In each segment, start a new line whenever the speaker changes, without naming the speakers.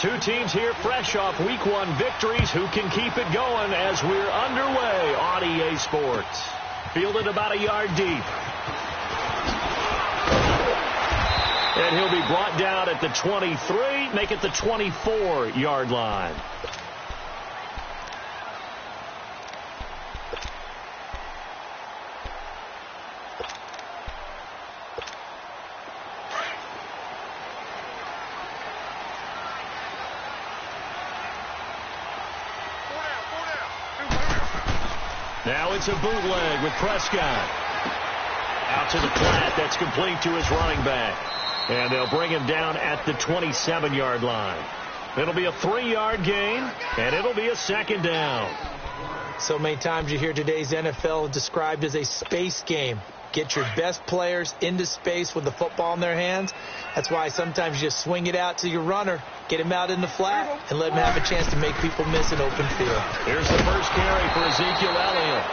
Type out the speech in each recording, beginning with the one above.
Two teams here fresh off Week 1 victories. Who can keep it going as we're underway on EA Sports? Fielded about a yard deep. And he'll be brought down at the 23, make it the 24-yard line. Now it's a bootleg with Prescott. Out to the flat. That's complete to his running back. And they'll bring him down at the 27-yard line. It'll be a 3-yard gain, and it'll be a second down.
So many times you hear today's NFL described as a space game. Get your best players into space with the football in their hands. That's why sometimes you just swing it out to your runner, get him out in the flat, and let him have a chance to make people miss an open field.
Here's the first carry for Ezekiel Elliott.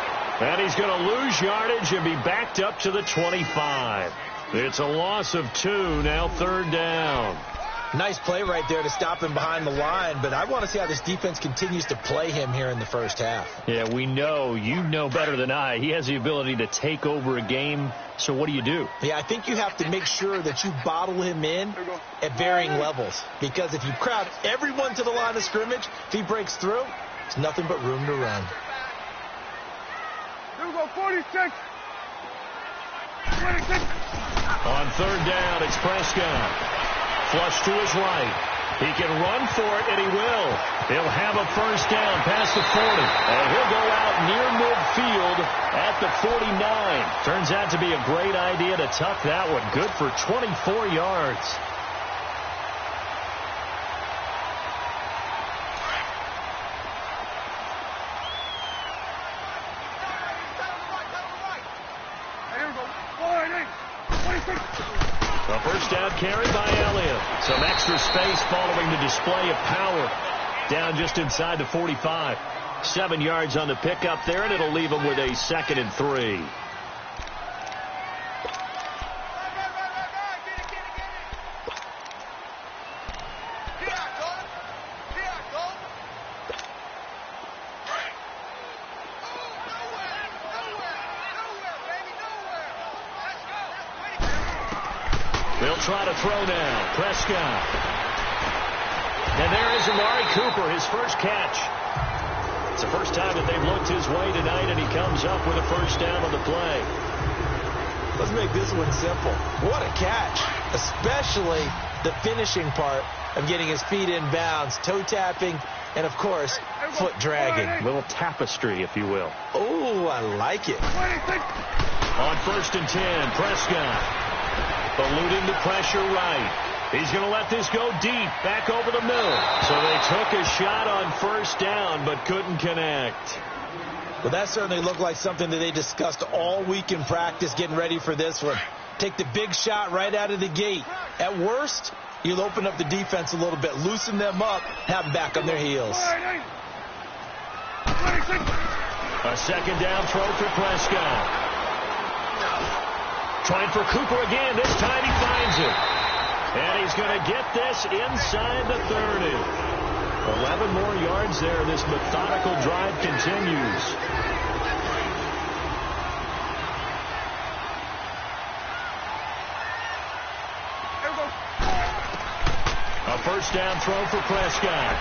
And he's going to lose yardage and be backed up to the 25. It's a loss of 2, now third down.
Nice play right there to stop him behind the line, but I want to see how this defense continues to play him here in the first half.
Yeah, we know. You know better than I. He has the ability to take over a game, so what do you do?
Yeah, I think you have to make sure that you bottle him in at varying levels, because if you crowd everyone to the line of scrimmage, if he breaks through, there's nothing but room to run.
Here we go, 46. 26.
On third down, it's Prescott. Flush to his right. He can run for it, and he will. He'll have a first down past the 40. And he'll go out near midfield at the 49. Turns out to be a great idea to tuck that one. Good for 24 yards. A first down carry by Elliott. Some extra space following the display of power. Down just inside the 45. 7 yards on the pickup there, and it'll leave him with a 2nd and 3. They'll try to throw now. Prescott. And there is Amari Cooper, his first catch. It's the first time that they've looked his way tonight, and he comes up with a first down on the play.
Let's make this one simple. What a catch, especially the finishing part of getting his feet in bounds, toe tapping, and, of course, foot dragging.
A little tapestry, if you will.
Oh, I like it.
On 1st and 10, Prescott. Eluding the pressure right. He's going to let this go deep, back over the middle. So they took a shot on first down, but couldn't connect.
Well, that certainly looked like something that they discussed all week in practice getting ready for this one. Take the big shot right out of the gate. At worst, you'll open up the defense a little bit, loosen them up, have them back on their heels.
A second down throw for Prescott. Trying for Cooper again. This time he finds it. And he's going to get this inside the 30. 11 more yards there. This methodical drive continues. A first down throw for Prescott.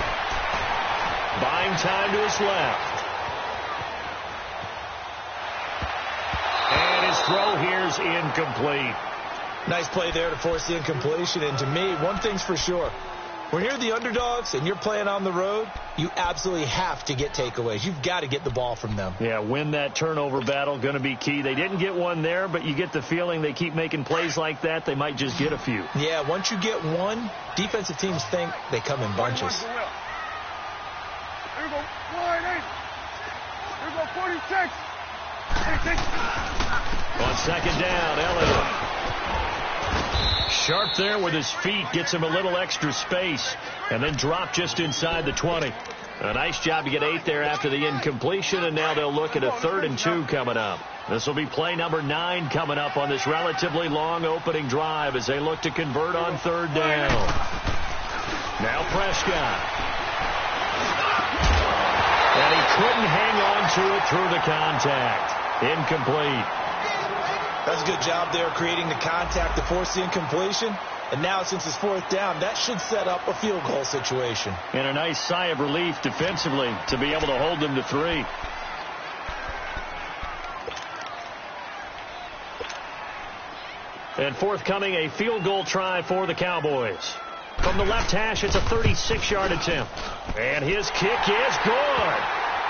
Buying time to his left. And his throw here's incomplete.
Nice play there to force the incompletion. And to me, one thing's for sure. When you're the underdogs and you're playing on the road, you absolutely have to get takeaways. You've got to get the ball from them.
Yeah, win that turnover battle, going to be key. They didn't get one there, but you get the feeling they keep making plays like that, they might just get a few.
Yeah, once you get one, defensive teams think they come in bunches.
Here we go, 48. Here we go, 46. 46.
On second down, Elliott. Sharp there with his feet, gets him a little extra space, and then drop just inside the 20. A nice job to get 8 there after the incompletion, and now they'll look at a 3rd and 2 coming up. This will be play number 9 coming up on this relatively long opening drive as they look to convert on 3rd down. Now Prescott. And he couldn't hang on to it through the contact. Incomplete.
That's a good job there creating the contact to force the incompletion. And now since it's fourth down, that should set up a field goal situation.
And a nice sigh of relief defensively to be able to hold them to 3. And forthcoming, a field goal try for the Cowboys. From the left hash, it's a 36-yard attempt. And his kick is good.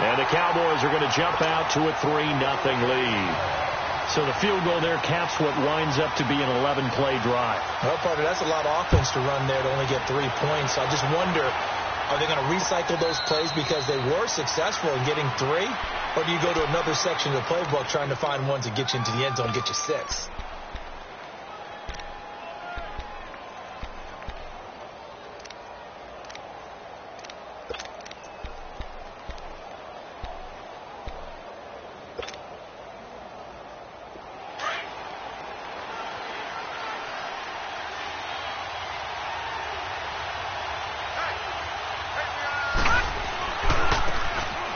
And the Cowboys are going to jump out to a 3-0 lead. So the field goal there caps what winds up to be an 11-play drive.
Well, partner, that's a lot of offense to run there to only get 3 points. So I just wonder, are they going to recycle those plays because they were successful in getting 3? Or do you go to another section of the playbook trying to find ones that get you into the end zone and get you 6?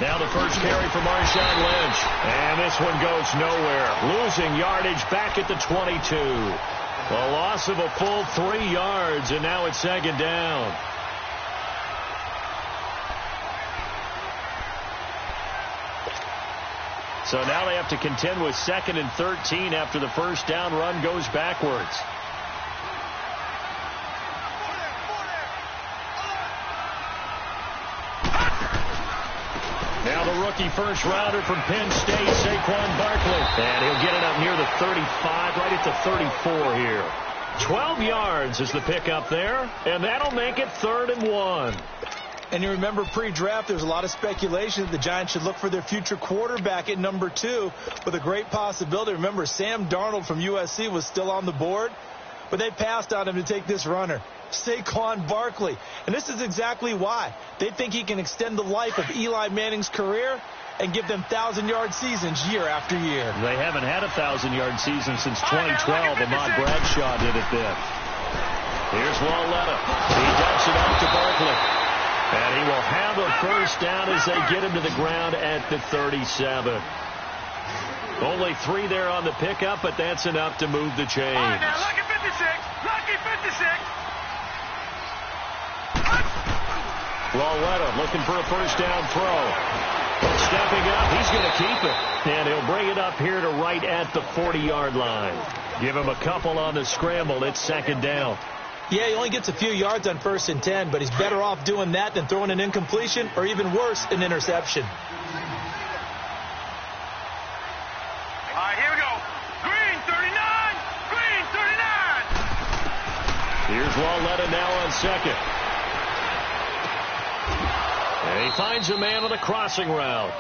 Now the first carry for Marshawn Lynch. And this one goes nowhere. Losing yardage back at the 22. A loss of a full 3 yards, and now it's second down. So now they have to contend with 2nd and 13 after the first down run goes backwards. Now the rookie first rounder from Penn State, Saquon Barkley. And he'll get it up near the 35, right at the 34 here. 12 yards is the pickup there, and that'll make it 3rd and 1.
And you remember pre-draft, there's a lot of speculation that the Giants should look for their future quarterback at number 2 with a great possibility. Remember, Sam Darnold from USC was still on the board, but they passed on him to take this runner, Saquon Barkley. And this is exactly why. They think he can extend the life of Eli Manning's career and give them 1,000-yard seasons year after year.
They haven't had a 1,000-yard season since 2012. Ahmad Bradshaw did it then. Here's Lauletta. He dumps it off to Barkley. And he will have a first down as they get him to the ground at the 37. Only 3 there on the pickup, but that's enough to move the chains.
All right, now, lucky 56. Lucky 56.
Lauletta looking for a first down throw. Stepping up, he's going to keep it. And he'll bring it up here to right at the 40-yard line. Give him a couple on the scramble. It's second down.
Yeah, he only gets a few yards on 1st and 10, but he's better off doing that than throwing an incompletion or even worse, an interception.
All right, here we go. Green 39. Green 39.
Here's Lauletta now on second. And he finds a man on a crossing route.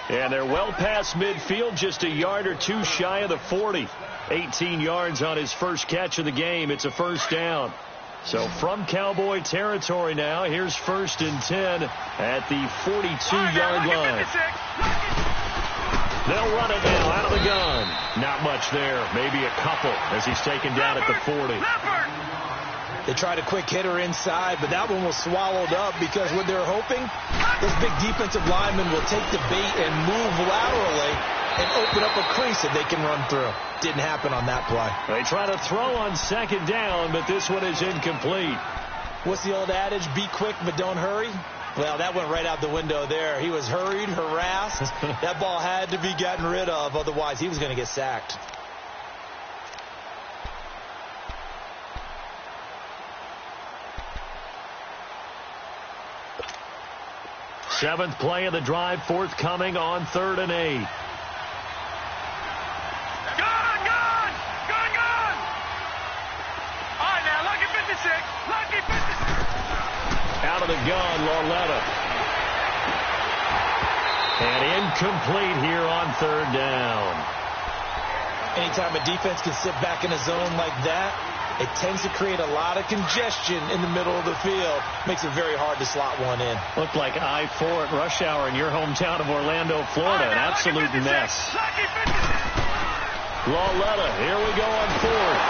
And they're well past midfield, just a yard or 2 shy of the 40. 18 yards on his first catch of the game. It's a first down. So from Cowboy territory now, here's 1st and 10 at the 42-yard line. They'll run it now out of the gun. Not much there, maybe a couple as he's taken down at the 40.
They tried a quick hitter inside, but that one was swallowed up because what they're hoping, those big defensive linemen will take the bait and move laterally and open up a crease that they can run through. Didn't happen on that play.
They try to throw on second down, but this one is incomplete.
What's the old adage? Be quick, but don't hurry. Well, that went right out the window there. He was hurried, harassed. That ball had to be gotten rid of, otherwise he was going to get sacked.
Seventh play of the drive, forthcoming on 3rd and 8. Out of the gun, Lauletta. And incomplete here on 3rd down.
Anytime a defense can sit back in a zone like that, it tends to create a lot of congestion in the middle of the field. Makes it very hard to slot one in.
Looked like I-4 at rush hour in your hometown of Orlando, Florida. An absolute mess. Lauletta, here we go on 4th.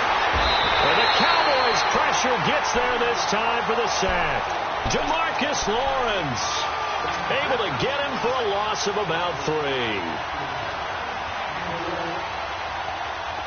And the Cowboys' pressure gets there this time for the sack. Demarcus Lawrence able to get him for a loss of about 3.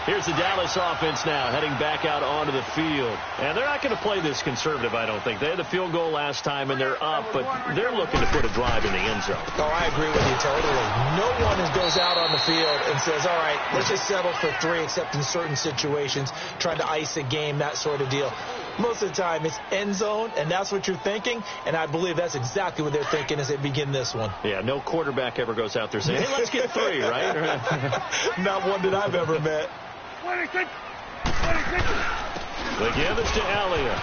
Here's the Dallas offense now heading back out onto the field. And they're not going to play this conservative, I don't think. They had the field goal last time, and they're up, but they're looking to put a drive in the end zone.
Oh, I agree with you totally. No one goes out on the field and says, all right, let's just settle for 3, except in certain situations, trying to ice a game, that sort of deal. Most of the time, it's end zone, and that's what you're thinking, and I believe that's exactly what they're thinking as they begin this one.
Yeah, no quarterback ever goes out there saying, hey, let's get 3, right?
Not one that I've ever met.
26.
They give it to Elliott.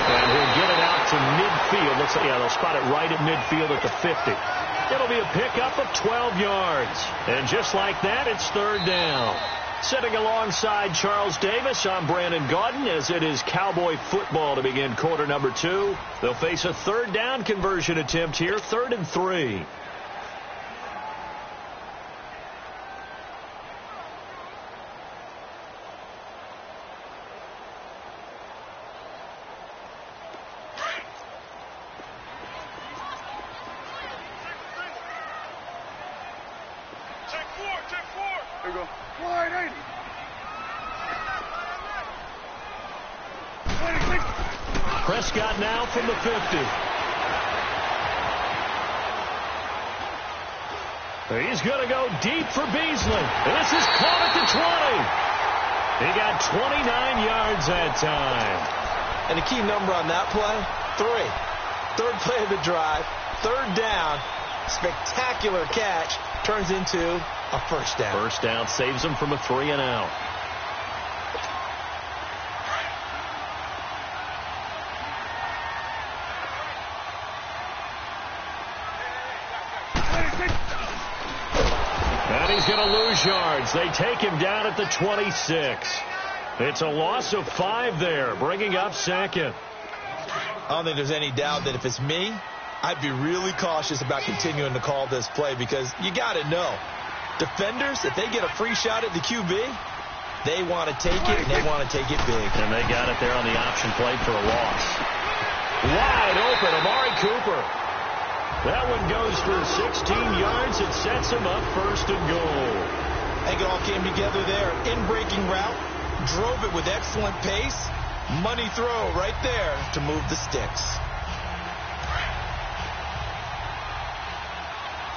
And he'll get it out to midfield. Looks like, yeah, they'll spot it right at midfield at the 50. It'll be a pickup of 12 yards. And just like that, it's 3rd down. Sitting alongside Charles Davis, I'm Brandon Gaudin, as it is Cowboy football to begin quarter number 2. They'll face a 3rd down conversion attempt here, 3rd and 3.
Here we go. Wide 80. 26.
Prescott now from the 50. He's going to go deep for Beasley. And this is caught at the 20. He got 29 yards that time.
And the key number on that play, 3. 3rd play of the drive, 3rd down, spectacular catch, turns into a 1st down.
1st down saves him from a 3 and out. And he's going to lose yards. They take him down at the 26. It's a loss of 5 there, bringing up 2nd.
I don't think there's any doubt that if it's me, I'd be really cautious about continuing to call this play, because you got to know, defenders, if they get a free shot at the QB, they want to take it, and they want to take it big.
And they got it there on the option play for a loss. Wide open, Amari Cooper. That one goes for 16 yards. It sets him up 1st and goal.
I think it all came together there. In-breaking route, drove it with excellent pace. Money throw right there to move the sticks.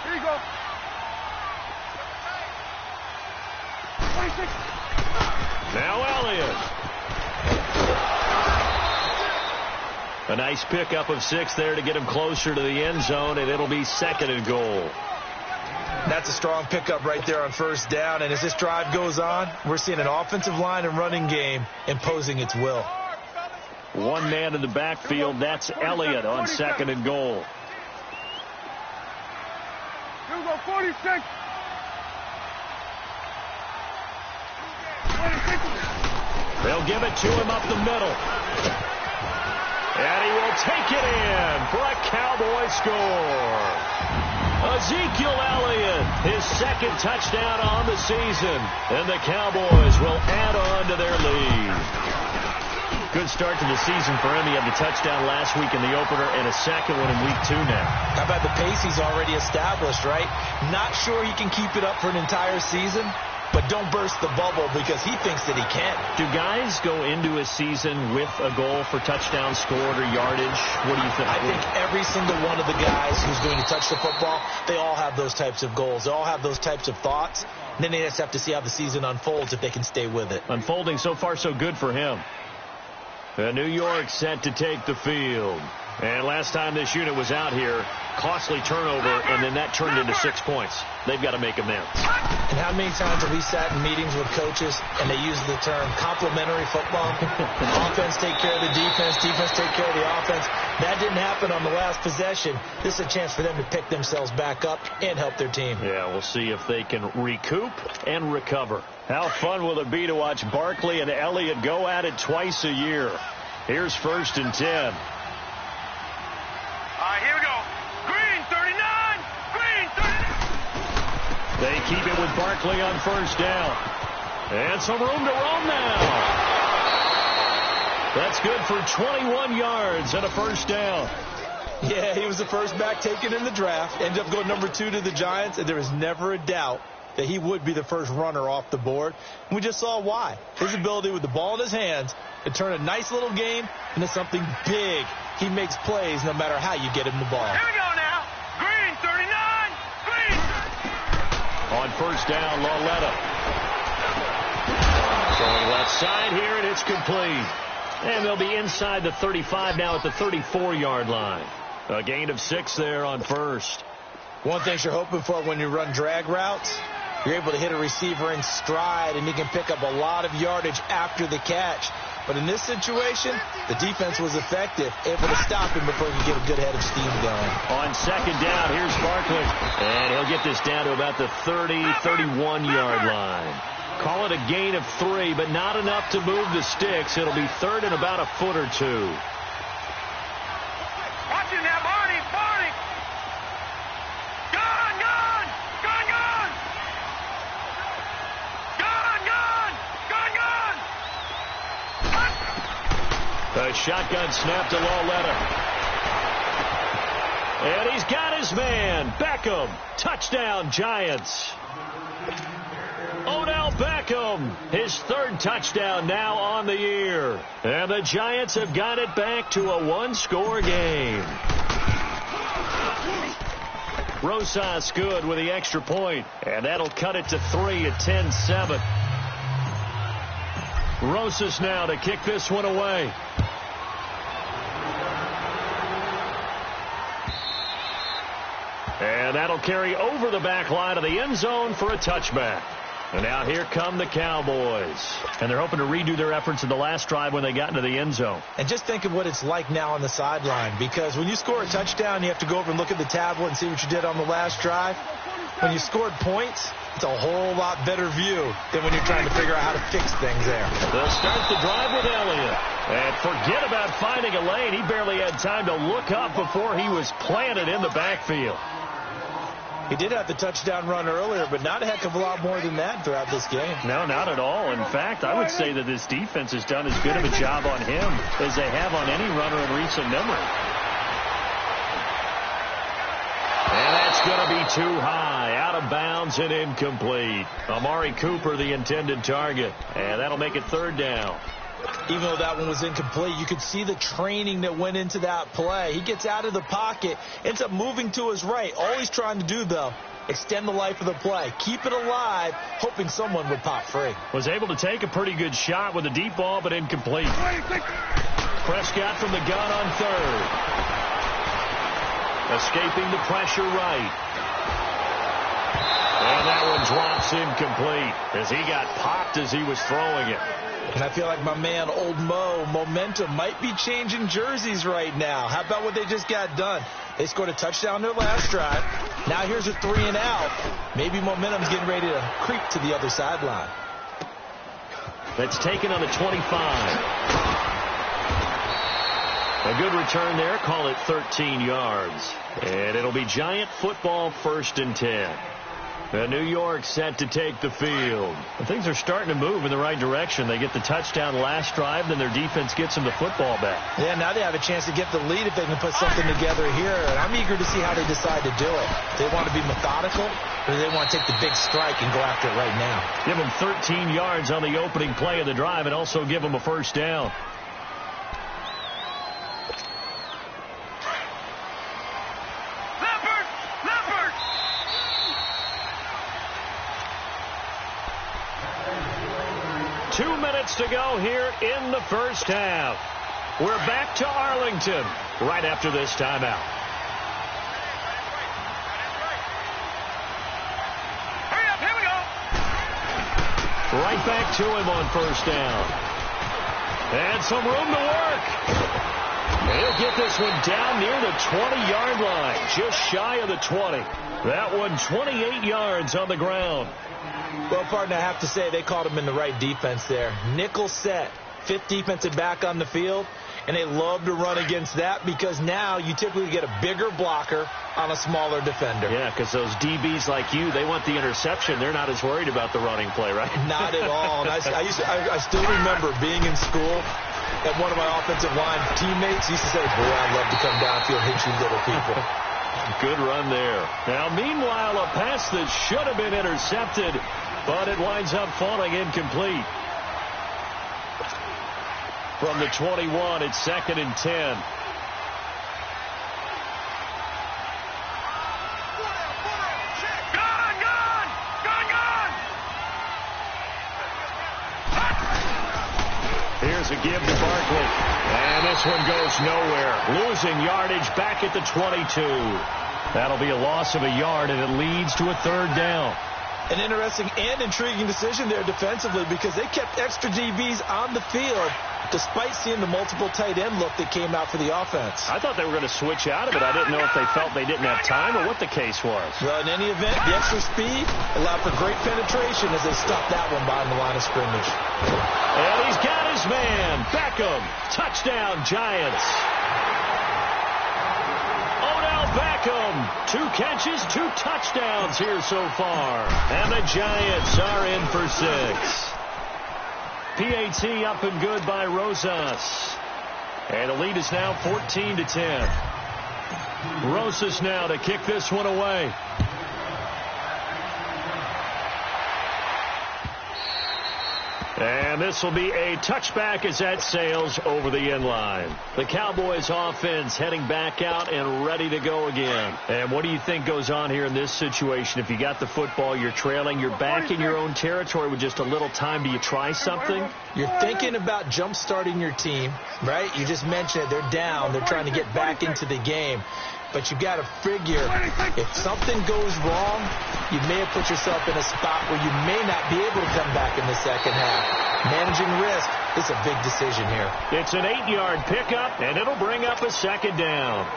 Here you go. 26.
Now Elliott. A nice pickup of 6 there to get him closer to the end zone, and it'll be 2nd and goal.
That's a strong pickup right there on 1st down, and as this drive goes on, we're seeing an offensive line and running game imposing its will.
One man in the backfield, that's Elliott on 2nd and goal.
Here we go, 46. 26.
They'll give it to him up the middle. And he will take it in for a Cowboy score. Ezekiel Elliott, his 2nd touchdown on the season. And the Cowboys will add on to their lead. Good start to the season for him. He had the touchdown last week in the opener and a 2nd one in week 2 now.
How about the pace he's already established, right? Not sure he can keep it up for an entire season, but don't burst the bubble because he thinks that he can.
Do guys go into a season with a goal for touchdown scored or yardage? What do you think?
I think every single one of the guys who's going to touch the football, they all have those types of goals. They all have those types of thoughts. And then they just have to see how the season unfolds if they can stay with it.
Unfolding so far so good for him. New York set to take the field. And last time this unit was out here, costly turnover, and then that turned into 6 points. They've got to make amends.
And how many times have we sat in meetings with coaches and they use the term complementary football? Offense take care of the defense, defense take care of the offense. That didn't happen on the last possession. This is a chance for them to pick themselves back up and help their team.
Yeah, we'll see if they can recoup and recover. How fun will it be to watch Barkley and Elliott go at it twice a year? Here's 1st and 10.
Here we go. Green, 39. Green, 39.
They keep it with Barkley on 1st down. And some room to roam now. That's good for 21 yards and a first down.
Yeah, he was the first back taken in the draft. Ended up going number 2 to the Giants, and there was never a doubt that he would be the first runner off the board. And we just saw why. His ability with the ball in his hands to turn a nice little game into something big. He makes plays no matter how you get him the ball.
Here we go now. Green, 39. Green.
On first down, Lauletta. Going left side here, and it's complete. And they'll be inside the 35 now at the 34-yard line. A gain of 6 there on first.
One thing you're hoping for when you run drag routes, you're able to hit a receiver in stride, and he can pick up a lot of yardage after the catch. But in this situation, the defense was effective, able to stop him before he could get a good head of steam going.
On second down, here's Barkley. And he'll get this down to about the 30, 31-yard line. Call it a gain of 3, but not enough to move the sticks. It'll be third and about a foot or 2.
Watch it now, Barney. Barney. Gone, gone. Gone, gone. Gone, gone. Gone, gone.
A shotgun snap to Lauletta. And he's got his man. Beckham. Touchdown, Giants. Odell Beckham, his 3rd touchdown now on the year. And the Giants have got it back to a 1-score game. Rosas good with the extra point, and that'll cut it to 3 at 10-7. Rosas now to kick this one away. And that'll carry over the back line of the end zone for a touchback. And now here come the Cowboys. And they're hoping to redo their efforts in the last drive when they got into the end zone.
And just think of what it's like now on the sideline, because when you score a touchdown, you have to go over and look at the tablet and see what you did on the last drive. When you scored points, it's a whole lot better view than when you're trying to figure out how to fix things there.
They'll start the drive with Elliott. And forget about finding a lane. He barely had time to look up before he was planted in the backfield.
He did have the touchdown run earlier, but not a heck of a lot more than that throughout this game.
No, not at all. In fact, I would say that this defense has done as good of a job on him as they have on any runner in recent memory. And that's going to be too high. Out of bounds and incomplete. Amari Cooper, the intended target. And that'll make it 3rd down.
Even though that one was incomplete, you could see the training that went into that play. He gets out of the pocket, ends up moving to his right. All he's trying to do, though, extend the life of the play. Keep it alive, hoping someone would pop free.
Was able to take a pretty good shot with a deep ball, but incomplete. Prescott from the gun on 3rd. Escaping the pressure right. And that one drops incomplete as he got popped as he was throwing it.
And I feel like my man, Old Mo, momentum might be changing jerseys right now. How about what they just got done? They scored a touchdown their last drive. Now here's a 3 and out. Maybe momentum's getting ready to creep to the other sideline.
That's taken on the 25. A good return there. Call it 13 yards. And it'll be Giant football 1st and 10. New York set to take the field. And things are starting to move in the right direction. They get the touchdown last drive, then their defense gets them the football back.
Yeah, now they have a chance to get the lead if they can put something together here. And I'm eager to see how they decide to do it. Do they want to be methodical, or do they want to take the big strike and go after it right now?
Give them 13 yards on the opening play of the drive and also give them a 1st down.
Leopard!
2 minutes to go here in the first half. We're back to Arlington right after this timeout.
Hurry up, here we go.
Right back to him on 1st down. And some room to work. He'll get this one down near the 20-yard line, just shy of the 20. That one 28 yards on the ground.
Well, partner, I have to say they caught him in the right defense there. Nickel set, 5th defensive back on the field, and they love to run against that because now you typically get a bigger blocker on a smaller defender.
Yeah, because those DBs like you, they want the interception. They're not as worried about the running play, right?
Not at all. And I still remember being in school, And one of my offensive line teammates used to say, boy, I'd love to come downfield and hit you little people.
Good run there. Now, meanwhile, a pass that should have been intercepted, but it winds up falling incomplete. From the 21, it's 2nd and 10. Here's a give to Barkley. And this one goes nowhere. Losing yardage back at the 22. That'll be a loss of a yard, and it leads to a 3rd down.
An interesting and intriguing decision there defensively because they kept extra DBs on the field despite seeing the multiple tight end look that came out for the offense.
I thought they were going to switch out of it. I didn't know if they felt they didn't have time or what the case was.
Well, in any event, the extra speed allowed for great penetration as they stopped that one behind the line of scrimmage.
And he's got his man. Beckham. Touchdown, Giants. Odell Beckham. 2 catches, 2 touchdowns here so far. And the Giants are in for 6. PAT up and good by Rosas. And the lead is now 14-10. Rosas now to kick this one away. And this will be a touchback as that sails over the end line. The Cowboys offense heading back out and ready to go again. And what do you think goes on here in this situation? If you got the football, you're trailing, you're back in your own territory with just a little time. Do you try something?
You're thinking about jump-starting your team, right? You just mentioned it. They're down. They're trying to get back into the game. But you got to figure if something goes wrong, you may have put yourself in a spot where you may not be able to come back in the second half. Managing risk is a big decision here.
It's an 8-yard pickup, and it'll bring up a 2nd down.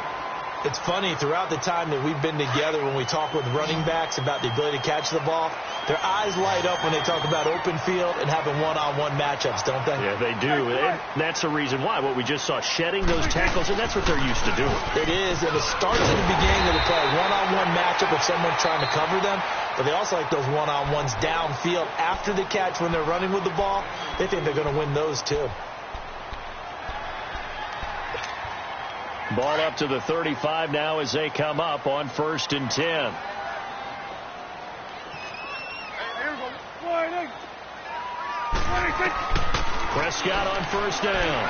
It's funny, throughout the time that we've been together, when we talk with running backs about the ability to catch the ball, their eyes light up when they talk about open field and having one-on-one matchups, don't they?
Yeah, they do. And that's the reason why. What we just saw, shedding those tackles, and that's what they're used to doing.
It is, and it starts in the beginning of the play. One-on-one matchup with someone trying to cover them, but they also like those one-on-ones downfield after the catch when they're running with the ball. They think they're going to win those, too.
Ball up to the 35 now as they come up on 1st and 10. Prescott on 1st down.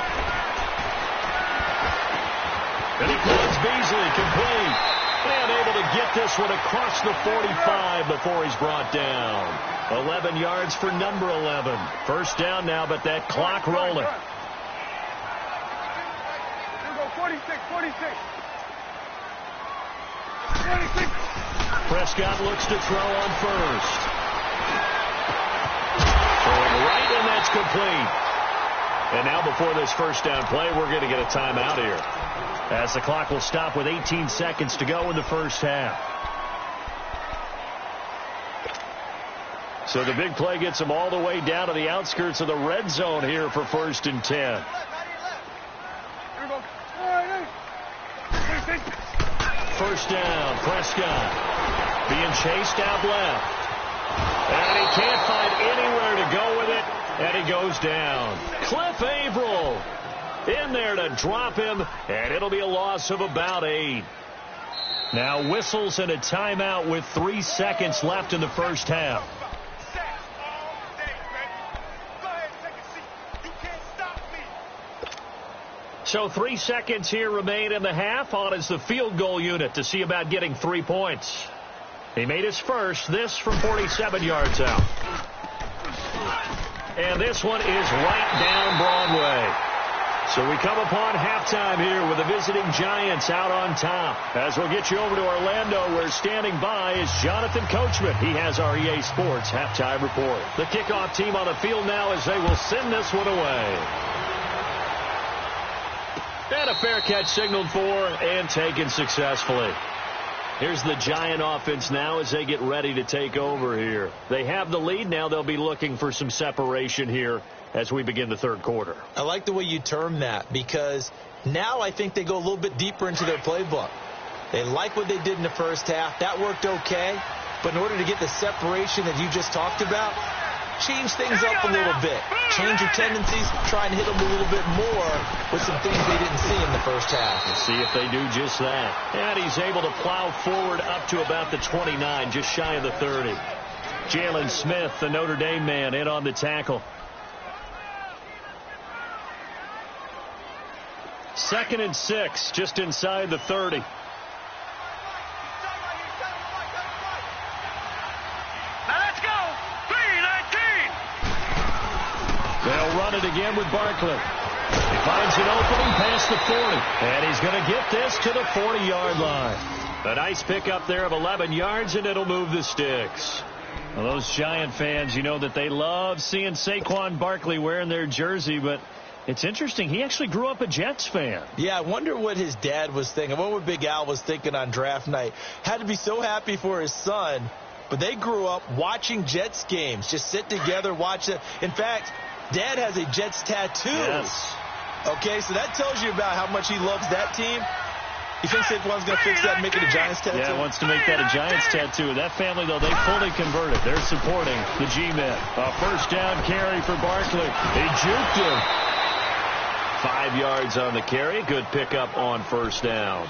And he finds Beasley complete. And able to get this one across the 45 before he's brought down. 11 yards for number 11. 1st down now, but that clock rolling.
46.
Prescott looks to throw on 1st. Throwing right, and that's complete. And now before this 1st down play, we're going to get a timeout here, as the clock will stop with 18 seconds to go in the 1st half. So the big play gets them all the way down to the outskirts of the red zone here for 1st and 10. First down, Prescott being chased out left. And he can't find anywhere to go with it, and he goes down. Cliff Averill in there to drop him, and it'll be a loss of about 8. Now whistles and a timeout with 3 seconds left in the 1st half. So 3 seconds here remain in the half. On is the field goal unit to see about getting 3 points. He made his first, this from 47 yards out. And this one is right down Broadway. So we come upon halftime here with the visiting Giants out on top. As we'll get you over to Orlando, where standing by is Jonathan Coachman. He has our EA Sports halftime report. The kickoff team on the field now as they will send this one away. And a fair catch signaled for and taken successfully. Here's the Giant offense now as they get ready to take over here. They have the lead. Now they'll be looking for some separation here as we begin the 3rd quarter.
I like the way you term that, because now I think they go a little bit deeper into their playbook. They like what they did in the 1st half. That worked okay. But in order to get the separation that you just talked about, change things up a little bit. Change your tendencies, try and hit them a little bit more with some things they didn't see in the first half.
Let's see if they do just that. And he's able to plow forward up to about the 29, just shy of the 30. Jalen Smith, the Notre Dame man, in on the tackle. 2nd and 6, just inside the 30.
Now let's go. 3:19.
They'll run it again with Barkley. He finds an opening past the 40. And he's going to get this to the 40-yard line. A nice pickup there of 11 yards, and it'll move the sticks. Well, those Giant fans, you know that they love seeing Saquon Barkley wearing their jersey, but it's interesting. He actually grew up a Jets fan.
Yeah, I wonder what his dad was thinking. What would Big Al was thinking on draft night. Had to be so happy for his son, but they grew up watching Jets games. Just sit together, watch it. In fact, Dad has a Jets tattoo.
Yes.
Okay, so that tells you about how much he loves that team. You think Saquon's going to fix that and make it a Giants tattoo?
Yeah, wants to make that a Giants tattoo. That family, though, they fully converted. They're supporting the G-men. A first down carry for Barkley. He juked him. 5 yards on the carry. Good pickup on first down.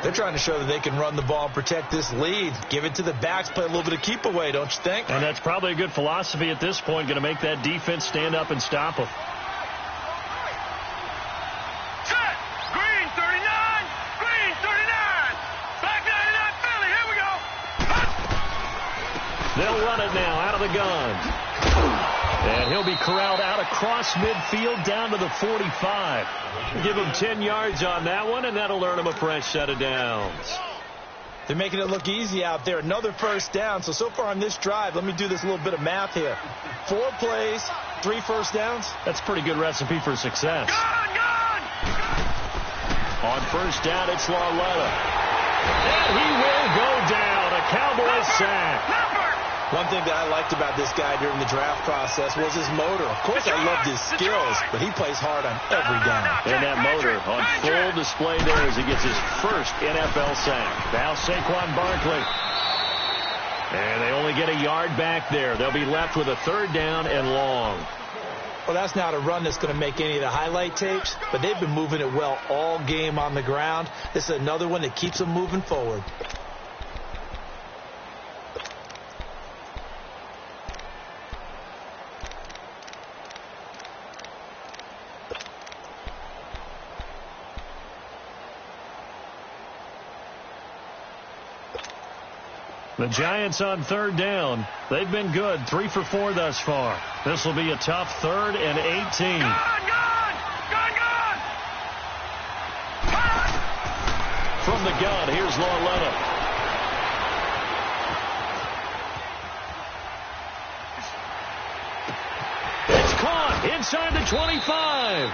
They're trying to show that they can run the ball and protect this lead. Give it to the backs, play a little bit of keep away, don't you think?
And that's probably a good philosophy at this point. Going to make that defense stand up and stop them.
Set. Green 39. Green 39. Back 99 Philly. Here we go.
They'll run it now out of the gun. And he'll be corralled out across midfield down to the 45. Give him 10 yards on that one, and that'll earn him a fresh set of downs.
They're making it look easy out there. Another first down. So far on this drive, let me do this little bit of math here. 4 plays, 3 first downs.
That's a pretty good recipe for success.
Gone.
On first down, it's Lauletta. And he will go down. A Cowboy sack.
One thing that I liked about this guy during the draft process was his motor. Of course, I loved his skills, but he plays hard on every down.
And that motor on full display there as he gets his first NFL sack. Now Saquon Barkley. And they only get a yard back there. They'll be left with a 3rd down and long.
Well, that's not a run that's going to make any of the highlight tapes, but they've been moving it well all game on the ground. This is another one that keeps them moving forward.
The Giants on 3rd down. They've been good. 3 for 4 thus far. This will be a tough 3rd and 18.
Gone.
From the gun, here's Lauletta. It's caught inside the 25.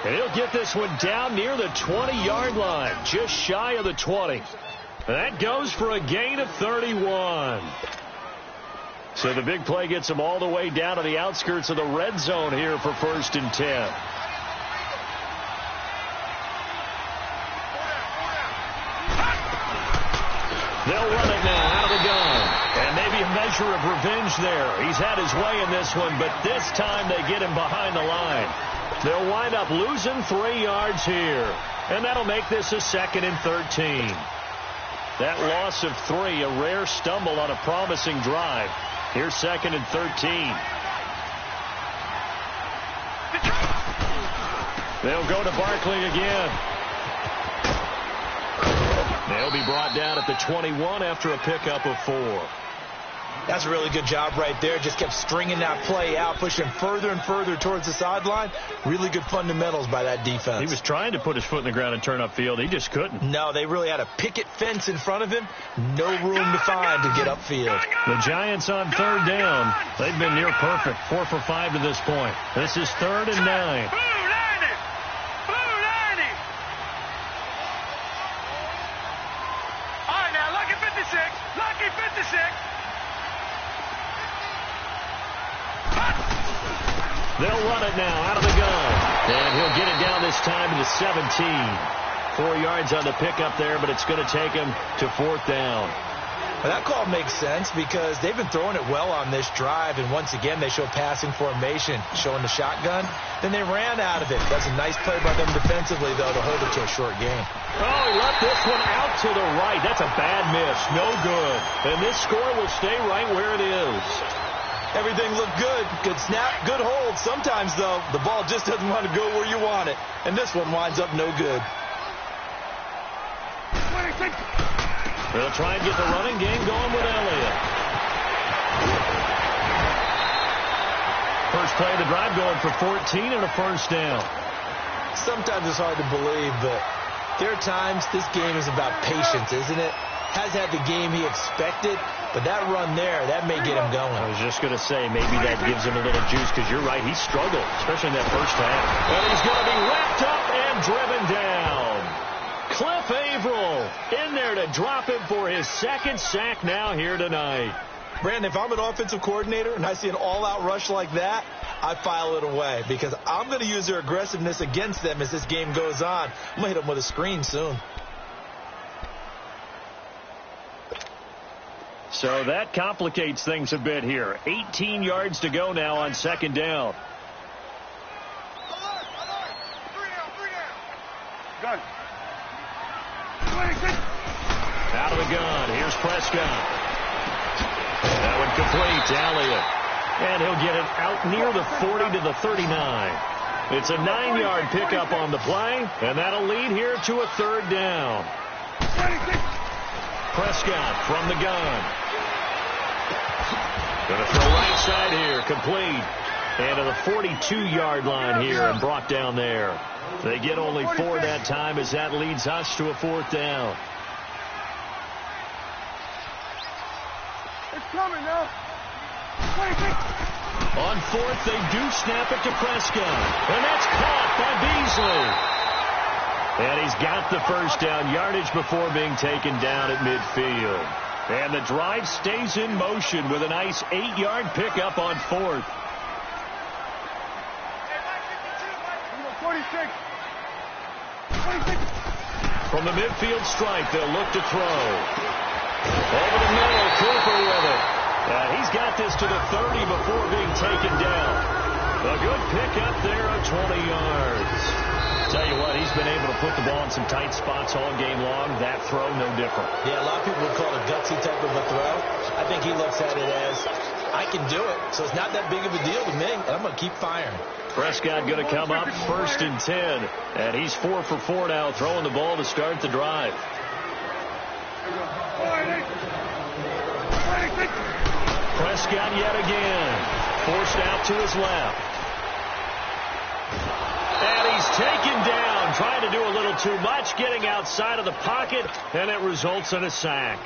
And he'll get this one down near the 20-yard line, just shy of the 20. That goes for a gain of 31. So the big play gets him all the way down to the outskirts of the red zone here for 1st and 10. They'll run it now out of the gun. And maybe a measure of revenge there. He's had his way in this one, but this time they get him behind the line. They'll wind up losing 3 yards here. And that'll make this a 2nd and 13. That loss of 3, a rare stumble on a promising drive. Here's 2nd and 13. They'll go to Barkley again. They'll be brought down at the 21 after a pickup of 4.
That's a really good job right there. Just kept stringing that play out, pushing further and further towards the sideline. Really good fundamentals by that defense.
He was trying to put his foot in the ground and turn upfield. He just couldn't.
No, they really had a picket fence in front of him. No room to find to get upfield.
The Giants on 3rd down. They've been near perfect. 4 for 5 to this point. This is 3rd and 9.
All right, now, lucky 56. Lucky 56.
They'll run it now out of the gun. And he'll get it down this time to the 17. 4 yards on the pickup there, but it's going to take him to 4th down.
Well, that call makes sense because they've been throwing it well on this drive, and once again they show passing formation, showing the shotgun. Then they ran out of it. That's a nice play by them defensively, though, to hold it to a short game.
Oh, he left this one out to the right. That's a bad miss. No good. And this score will stay right where it is.
Everything looked good. Good snap, good hold. Sometimes, though, the ball just doesn't want to go where you want it. And this one winds up no good.
They'll try and get the running game going with Elliott. First play of the drive going for 14 and a first down.
Sometimes it's hard to believe, but there are times this game is about patience, isn't it? Has had the game he expected, but that run there, that may get him going.
I was just going to say, maybe that gives him a little juice, because you're right, he struggled, especially in that first half. And he's going to be wrapped up and driven down. Cliff Averill in there to drop him for his second sack now here tonight.
Brandon, if I'm an offensive coordinator and I see an all-out rush like that, I file it away because I'm going to use their aggressiveness against them as this game goes on. I'm going to hit them with a screen soon.
So that complicates things a bit here. 18 yards to go now on second down.
Gun.
Out of the gun. Here's Prescott. That one complete to Elliott. And he'll get it out near the 40 to the 39. It's a 9-yard pickup on the play, and that'll lead here to a third down. Prescott from the gun. Going to throw right side here, complete. And to the 42-yard line here and brought down there. They get only 4 that time as that leads us to a fourth down.
It's coming now.
On fourth, they do snap it to Prescott. And that's caught by Beasley. And he's got the first down yardage before being taken down at midfield. And the drive stays in motion with a nice 8-yard pickup on fourth.
46.
From the midfield stripe, they'll look to throw. Over the middle, Cooper with it. He's got this to the 30 before being taken down. A good pickup there of 20 yards. Tell you what, he's been able to put the ball in some tight spots all game long. That throw, no different.
Yeah, a lot of people would call it a gutsy type of a throw. I think he looks at it as, I can do it, so it's not that big of a deal to me, and I'm going to keep firing.
Prescott going to come up first and 10. And he's 4 for 4 now, throwing the ball to start the drive. Prescott yet again. Forced out to his left. And he's taken down, trying to do a little too much, getting outside of the pocket, and it results in a sack.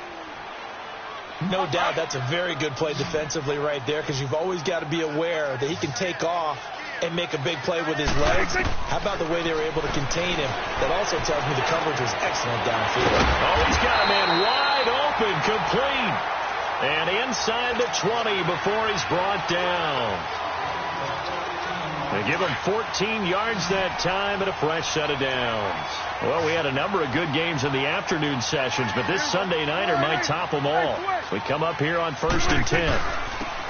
No doubt that's a very good play defensively right there because you've always got to be aware that he can take off and make a big play with his legs. How about the way they were able to contain him? That also tells me the coverage was excellent downfield.
Oh, he's got a man wide open, complete. And inside the 20 before he's brought down. They give him 14 yards that time and a fresh set of downs. Well, we had a number of good games in the afternoon sessions, but this Sunday nighter might top them all. We come up here on first and 10.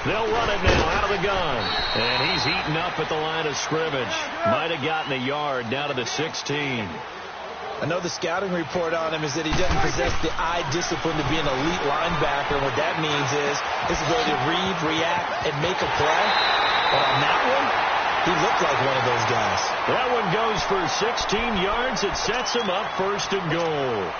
They'll run it now out of the gun. And he's eaten up at the line of scrimmage. Might have gotten a yard down to the 16.
I know the scouting report on him is that he doesn't possess the eye discipline to be an elite linebacker. What that means is his ability to read, react, and make a play. But on that one, he looked like one of those guys.
That one goes for 16 yards. It sets him up first and goal.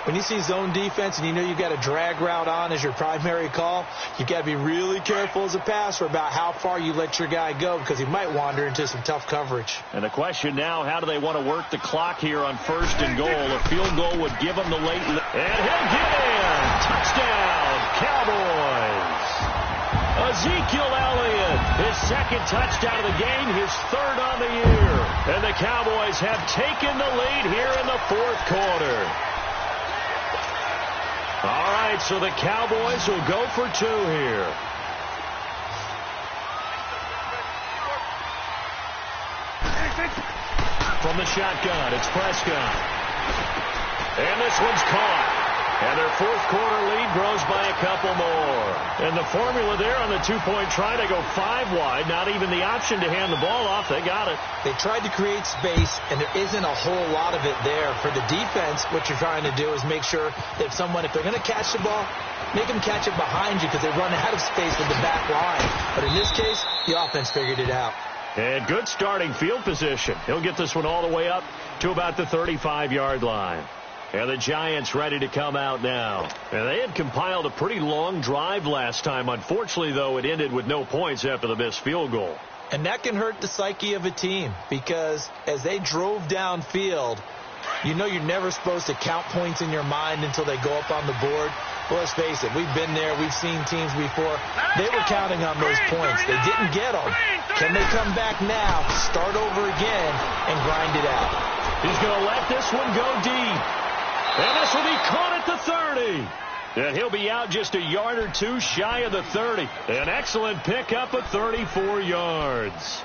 When you see zone defense and you know you've got a drag route on as your primary call, you've got to be really careful as a passer about how far you let your guy go because he might wander into some tough coverage.
And the question now, how do they want to work the clock here on first and goal? A field goal would give them the late. And he'll get in. Touchdown, Cowboys. Ezekiel Elliott, his second touchdown of the game, his third on the year. And the Cowboys have taken the lead here in the fourth quarter. All right, so the Cowboys will go for 2 here. From the shotgun, it's Prescott. And this one's caught. And their fourth quarter lead grows by a couple more. And the formula there on the two-point try to go 5 wide. Not even the option to hand the ball off. They got it.
They tried to create space, and there isn't a whole lot of it there. For the defense, what you're trying to do is make sure that if they're going to catch the ball, make them catch it behind you because they run out of space with the back line. But in this case, the offense figured it out.
And good starting field position. He'll get this one all the way up to about the 35-yard line. And the Giants ready to come out now. And they had compiled a pretty long drive last time. Unfortunately, though, it ended with no points after the missed field goal.
And that can hurt the psyche of a team because as they drove downfield, you know you're never supposed to count points in your mind until they go up on the board. Well, let's face it, we've been there. We've seen teams before. They were counting on those points. They didn't get them. Can they come back now, start over again, and grind it out?
He's going to let this one go deep. And this will be caught at the 30. And he'll be out just a yard or two shy of the 30. An excellent pickup of 34 yards.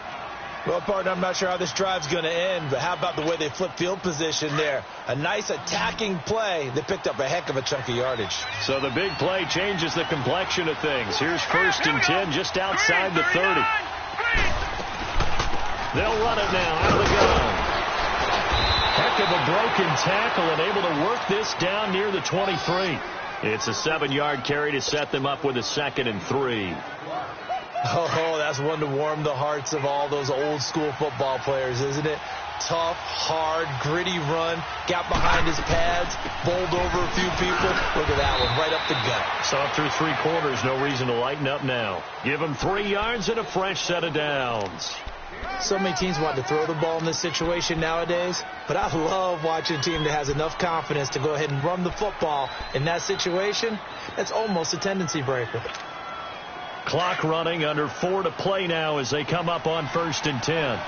Well, partner, I'm not sure how this drive's going to end, but how about the way they flip field position there? A nice attacking play. They picked up a heck of a chunk of yardage.
So the big play changes the complexion of things. Here's 1st and 10 just outside the 30. They'll run it now out of the gun. Heck of a broken tackle and able to work this down near the 23. It's a 7-yard carry to set them up with a 2nd and 3.
Oh, that's one to warm the hearts of all those old school football players, isn't it? Tough, hard, gritty run, got behind his pads, bowled over a few people. Look at that one, right up the gut.
So through 3 quarters, no reason to lighten up now. Give him 3 yards and a fresh set of downs.
So many teams want to throw the ball in this situation nowadays, but I love watching a team that has enough confidence to go ahead and run the football in that situation. That's almost a tendency breaker.
Clock running, under 4 to play now as they come up on 1st and 10.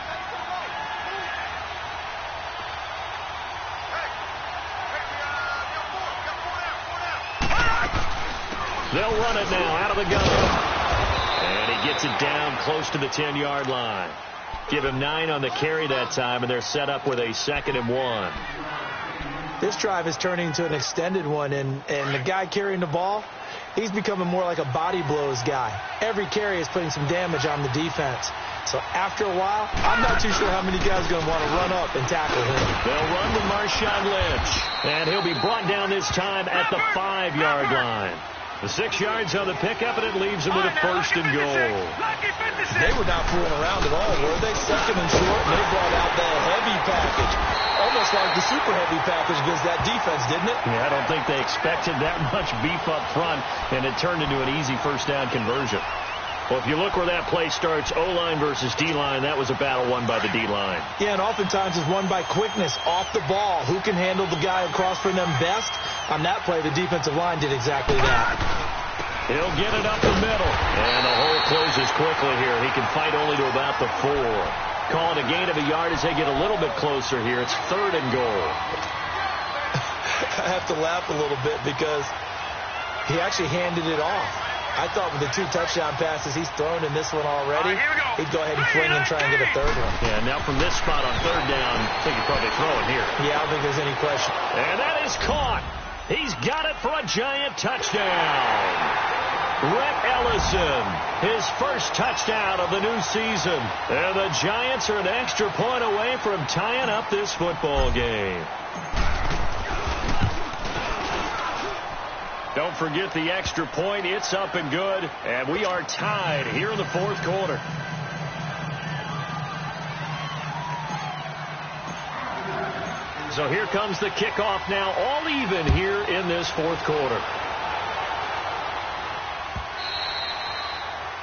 They'll run it now out of the gun. And he gets it down close to the 10-yard line. Give him 9 on the carry that time, and they're set up with a 2nd and 1.
This drive is turning into an extended one, and the guy carrying the ball, he's becoming more like a body blows guy. Every carry is putting some damage on the defense. So after a while, I'm not too sure how many guys are going to want to run up and tackle him.
They'll run with Marshawn Lynch, and he'll be brought down this time at the 5-yard line. The 6 yards on the pickup, and it leaves him with a 1st and goal.
They were not fooling around at all, were they? 2nd and short, and they brought out the heavy package. Almost like the super heavy package against that defense, didn't it?
Yeah, I don't think they expected that much beef up front, and it turned into an easy 1st down conversion. Well, if you look where that play starts, O-line versus D-line, that was a battle won by the D-line.
Yeah, and oftentimes it's won by quickness off the ball. Who can handle the guy across from them best? On that play, the defensive line did exactly that.
He'll get it up the middle, and the hole closes quickly here. He can fight only to about the 4. Call it a gain of a yard as they get a little bit closer here. It's 3rd and goal.
I have to laugh a little bit because he actually handed it off. I thought with the 2 touchdown passes he's thrown in this one already, he'd go ahead and fling and try and get a 3rd one.
Yeah, now from this spot on 3rd down, I think he'd probably throw it here.
Yeah, I don't think there's any question.
And that is caught. He's got it for a Giant touchdown. Rhett Ellison, his first touchdown of the new season. And the Giants are an extra point away from tying up this football game. Don't forget the extra point. It's up and good. And we are tied here in the 4th quarter. So here comes the kickoff now, all even here in this 4th quarter.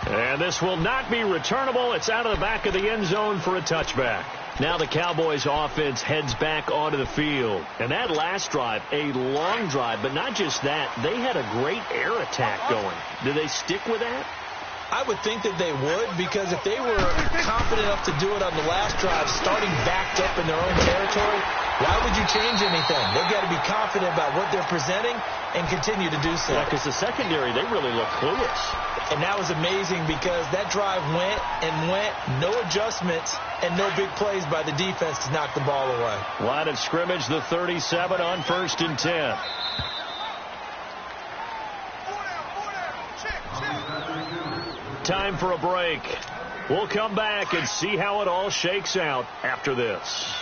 And this will not be returnable. It's out of the back of the end zone for a touchback. Now the Cowboys offense heads back onto the field. And that last drive, a long drive, but not just that. They had a great air attack going. Do they stick with that?
I would think that they would, because if they were confident enough to do it on the last drive, starting backed up in their own territory, why would you change anything? They've got to be confident about what they're presenting and continue to do so.
Yeah, because the secondary, they really look clueless.
And that was amazing because that drive went and went, no adjustments, and no big plays by the defense to knock the ball away.
Line of scrimmage, the 37 on 1st and 10. time for a break. We'll come back and see how it all shakes out after this.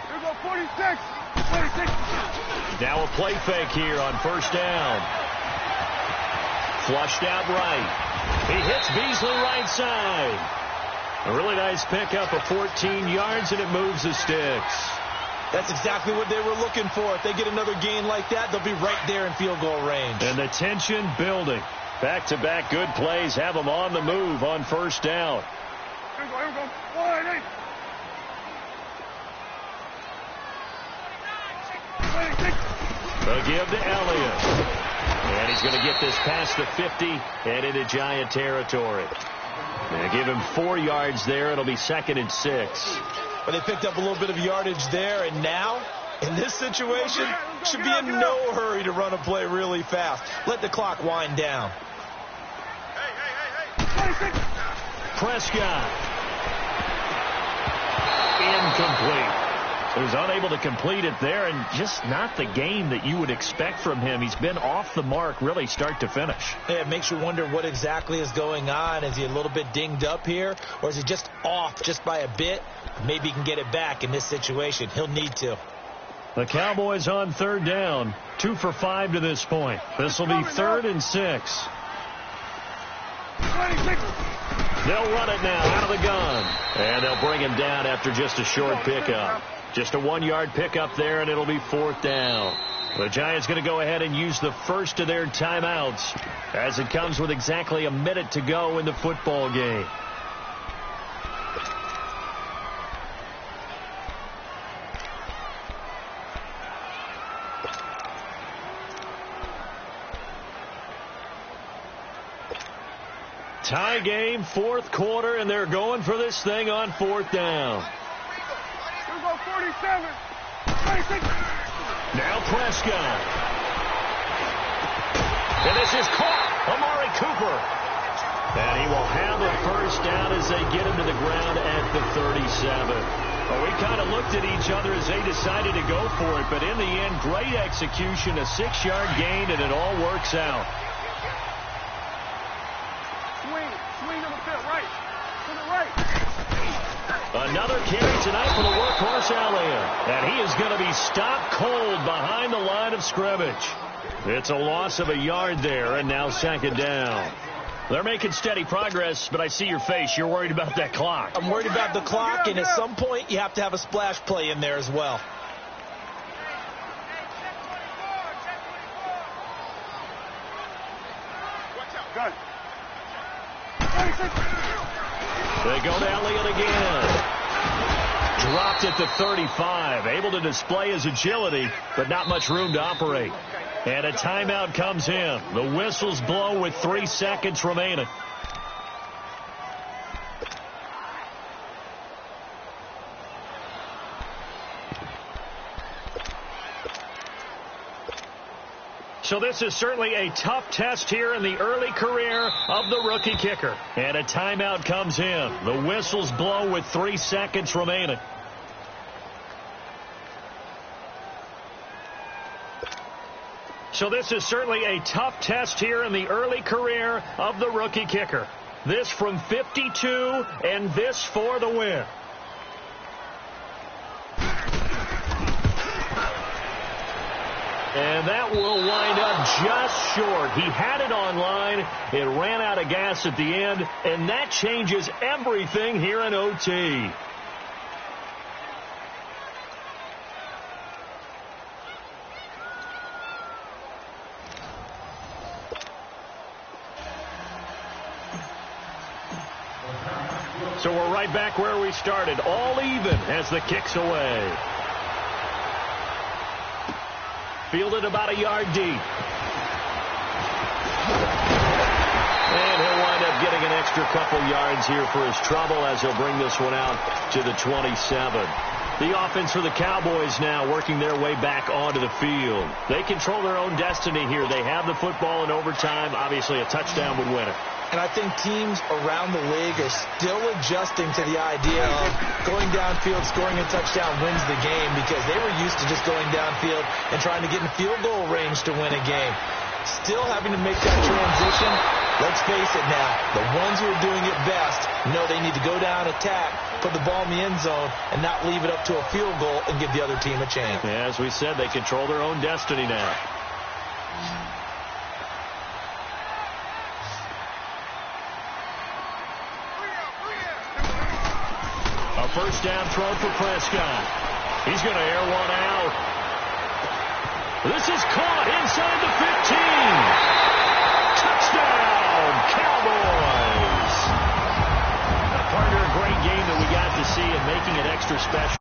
Here we go, 46. 46.
Now a play fake here on first down. Flushed out right. He hits Beasley right side. A really nice pickup of 14 yards, and it moves the sticks.
That's exactly what they were looking for. If they get another gain like that, they'll be right there in field goal range.
And the tension building. Back-to-back good plays have them on the move on first down.
Here we go. 180. 26.
The give to Elliott. And he's going to get this past the 50 and into Giant territory. They give him 4 yards there. It'll be 2nd and 6.
But they picked up a little bit of yardage there, and now, in this situation, should be in no hurry to run a play really fast. Let the clock wind down.
Hey.
Prescott. Incomplete. He was unable to complete it there, and just not the game that you would expect from him. He's been off the mark really start to finish.
Yeah, it makes you wonder what exactly is going on. Is he a little bit dinged up here, or is he just off just by a bit? Maybe he can get it back in this situation. He'll need to.
The Cowboys on third down. 2 for 5 to this point. This will be 3rd and 6.
26.
They'll run it now out of the gun. And they'll bring him down after just a short pickup. Just a 1-yard pickup there, and it'll be 4th down. The Giants going to go ahead and use the first of their timeouts as it comes with exactly a minute to go in the football game. Tie game, 4th quarter, and they're going for this thing on 4th down.
Here we go, 47. 26.
Now Prescott. And this is caught. Amari Cooper. And he will have a first down as they get him to the ground at the 37. Well, we kind of looked at each other as they decided to go for it, but in the end, great execution, a 6-yard gain, and it all works out.
Swing on the field, right. To the right.
Another carry tonight for the workhorse Elliott. And he is going to be stopped cold behind the line of scrimmage. It's a loss of a yard there, and now 2nd down. They're making steady progress, but I see your face. You're worried about that clock.
I'm worried about the clock, and at some point, you have to have a splash play in there as well.
Good.
They go to Elliott again. Dropped at the 35. Able to display his agility, but not much room to operate. And a timeout comes in. The whistles blow with 3 seconds remaining. So this is certainly a tough test here in the early career of the rookie kicker. And a timeout comes in. The whistles blow with 3 seconds remaining. So this is certainly a tough test here in the early career of the rookie kicker. This from 52, and this for the win. And that will wind up just short. He had it on line. It ran out of gas at the end, and that changes everything here in OT. So we're right back where we started, all even as the kick's away. Fielded about a yard deep. And he'll wind up getting an extra couple yards here for his trouble as he'll bring this one out to the 27. The offense for the Cowboys now working their way back onto the field. They control their own destiny here. They have the football in overtime. Obviously, a touchdown would win it.
And I think teams around the league are still adjusting to the idea of going downfield, scoring a touchdown wins the game, because they were used to just going downfield and trying to get in field goal range to win a game. Still having to make that transition. Let's face it now, the ones who are doing it best know they need to go down, attack, put the ball in the end zone, and not leave it up to a field goal and give the other team a chance.
Yeah, as we said, they control their own destiny now. A first down throw for Prescott. He's going to air one out. This is caught inside the 15. Touchdown, Cowboys. Partner, a great game that we got to see and making it extra special.